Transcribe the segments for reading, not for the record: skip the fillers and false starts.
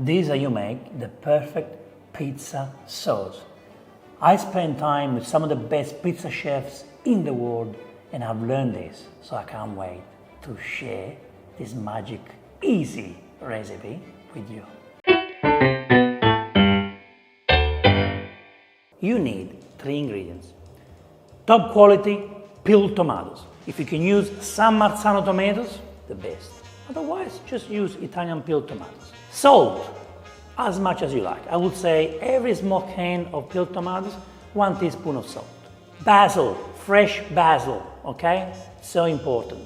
This is how you make the perfect pizza sauce. I spend time with some of the best pizza chefs in the world and I've learned this, so I can't wait to share this magic, easy recipe with you. You need 3 ingredients. Top quality peeled tomatoes. If you can use San Marzano tomatoes, the best. Otherwise, just use Italian peeled tomatoes. Salt, as much as you like. I would say every small can of peeled tomatoes, 1 teaspoon of salt. Basil, fresh basil, okay? So important.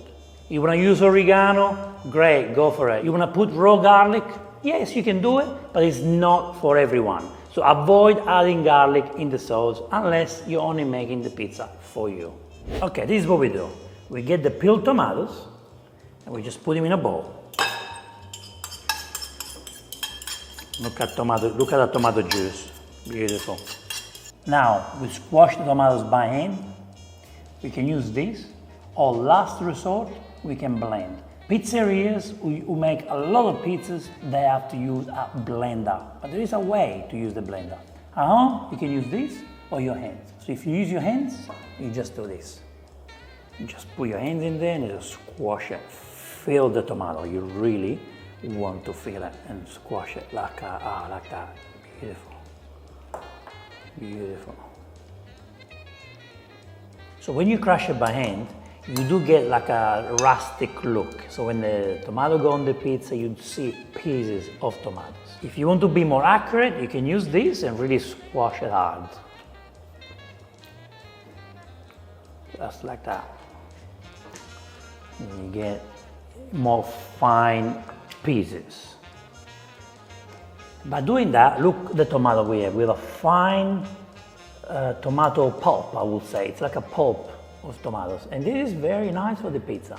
You wanna use oregano? Great, go for it. You wanna put raw garlic? Yes, you can do it, but it's not for everyone. So avoid adding garlic in the sauce unless you're only making the pizza for you. Okay, this is what we do. We get the peeled tomatoes and we just put them in a bowl. Look at the tomato juice, beautiful. Now we squash the tomatoes by hand. We can use this, or last resort, we can blend. Pizzerias who make a lot of pizzas, they have to use a blender, but there is a way to use the blender. At home, you can use this or your hands. So if you use your hands, you just do this. You just put your hands in there and you just squash it. Feel the tomato. You really want to feel it and squash it like that. Beautiful. Beautiful. So when you crush it by hand, you do get like a rustic look. So when the tomato goes on the pizza, you see pieces of tomatoes. If you want to be more accurate, you can use this and really squash it hard. Just like that. And you get more fine pieces. By doing that, look the tomato we have. We have a fine tomato pulp, I would say. It's like a pulp of tomatoes. And this is very nice for the pizza.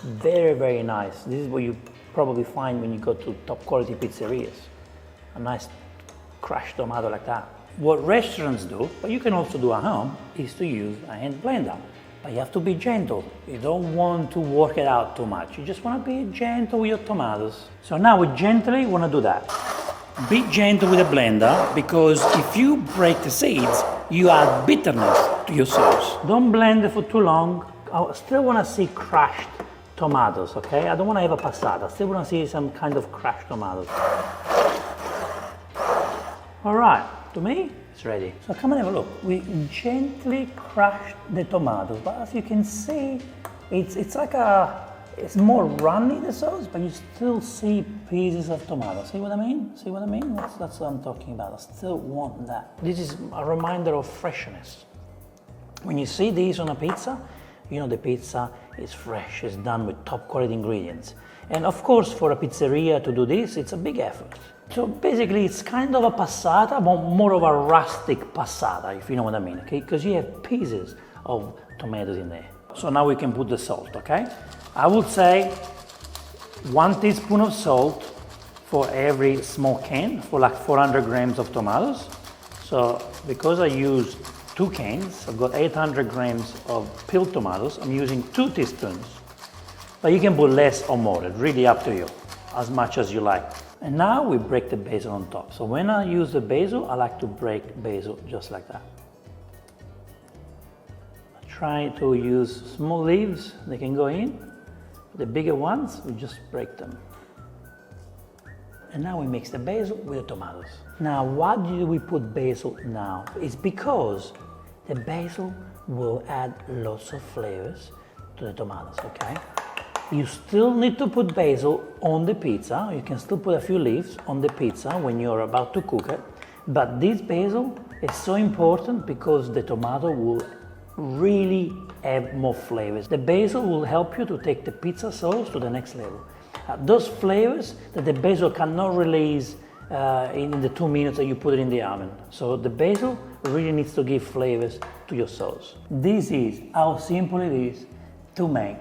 Very, very nice. This is what you probably find when you go to top quality pizzerias. A nice crushed tomato like that. What restaurants do, but you can also do at home, is to use a hand blender. But you have to be gentle. You don't want to work it out too much. You just want to be gentle with your tomatoes. So now we gently want to do that. Be gentle with the blender, because if you break the seeds, you add bitterness to your sauce. Don't blend it for too long. I still want to see crushed tomatoes, okay? I don't want to have a passata. I still want to see some kind of crushed tomatoes. All right, to me, it's ready. So come and have a look. We gently crushed the tomatoes, but as you can see, it's more runny, the sauce, but you still see pieces of tomato. See what I mean? See what I mean? That's what I'm talking about. I still want that. This is a reminder of freshness. When you see these on a pizza, you know the pizza is fresh, it's done with top quality ingredients. And of course, for a pizzeria to do this, it's a big effort. So basically, it's kind of a passata, but more of a rustic passata, if you know what I mean, okay? Because you have pieces of tomatoes in there. So now we can put the salt, okay? I would say 1 teaspoon of salt for every small can, for like 400 grams of tomatoes. So because I use 2 cans, I've got 800 grams of peeled tomatoes. I'm using 2 teaspoons. But you can put less or more, it's really up to you, as much as you like. And now we break the basil on top. So when I use the basil, I like to break basil just like that. I try to use small leaves, they can go in. The bigger ones, we just break them. And now we mix the basil with the tomatoes. Now, why do we put basil now? It's because the basil will add lots of flavors to the tomatoes, okay? You still need to put basil on the pizza. You can still put a few leaves on the pizza when you're about to cook it. But this basil is so important because the tomato will really add more flavors. The basil will help you to take the pizza sauce to the next level. Those flavors that the basil cannot release in the 2 minutes that you put it in the oven. So the basil really needs to give flavors to your sauce. This is how simple it is to make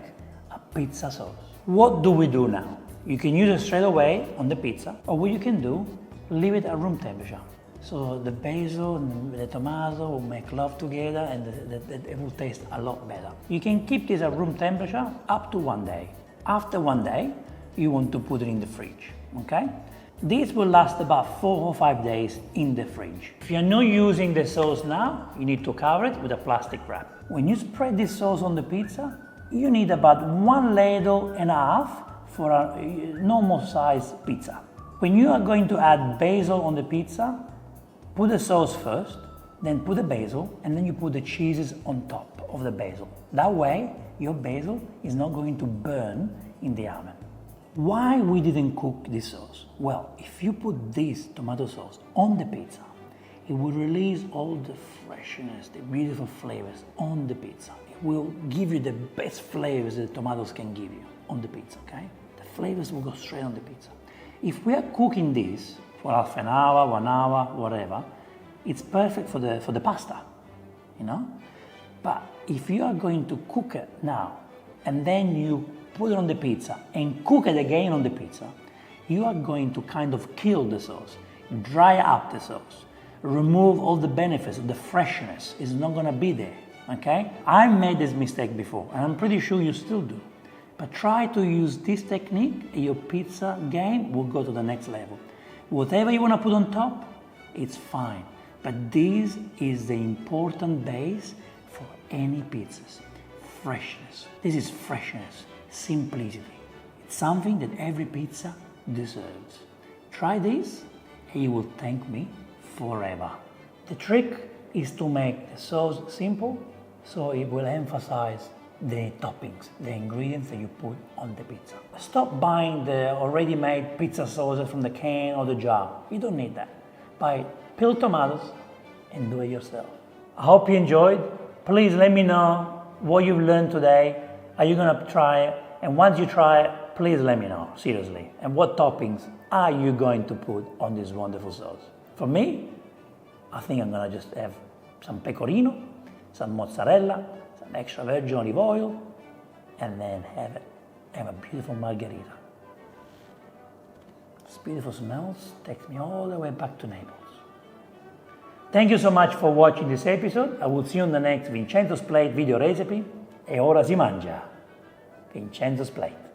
a pizza sauce. What do we do now? You can use it straight away on the pizza, or what you can do, leave it at room temperature. So the basil and the tomato will make love together and it will taste a lot better. You can keep this at room temperature up to 1 day. After 1 day, you want to put it in the fridge, okay? This will last about 4 or 5 days in the fridge. If you're not using the sauce now, you need to cover it with a plastic wrap. When you spread this sauce on the pizza, you need about 1.5 ladles for a normal size pizza. When you are going to add basil on the pizza, put the sauce first, then put the basil, and then you put the cheeses on top of the basil. That way, your basil is not going to burn in the oven. Why we didn't cook this sauce? Well, if you put this tomato sauce on the pizza, it will release all the freshness, the beautiful flavors on the pizza. It will give you the best flavors that tomatoes can give you on the pizza, okay? The flavors will go straight on the pizza. If we are cooking this for half an hour, 1 hour, whatever, it's perfect for the pasta, you know? But if you are going to cook it now, and then you put it on the pizza and cook it again on the pizza, you are going to kind of kill the sauce, dry up the sauce, remove all the benefits, the freshness is not gonna be there, okay? I made this mistake before, and I'm pretty sure you still do. But try to use this technique, and your pizza game will go to the next level. Whatever you wanna put on top, it's fine. But this is the important base for any pizzas. Freshness. This is freshness, simplicity. It's something that every pizza deserves. Try this and you will thank me forever. The trick is to make the sauce simple so it will emphasize the toppings, the ingredients that you put on the pizza. Stop buying the already made pizza sauces from the can or the jar. You don't need that. Buy peeled tomatoes and do it yourself. I hope you enjoyed. Please let me know what you've learned today. Are you gonna try it? And once you try it, please let me know, seriously. And what toppings are you going to put on this wonderful sauce? For me, I think I'm gonna just have some pecorino, some mozzarella, some extra virgin olive oil, and then have a beautiful margherita. This beautiful smells takes me all the way back to Naples. Thank you so much for watching this episode. I will see you on the next Vincenzo's Plate video recipe. E ora si mangia. Vincenzo's Plate.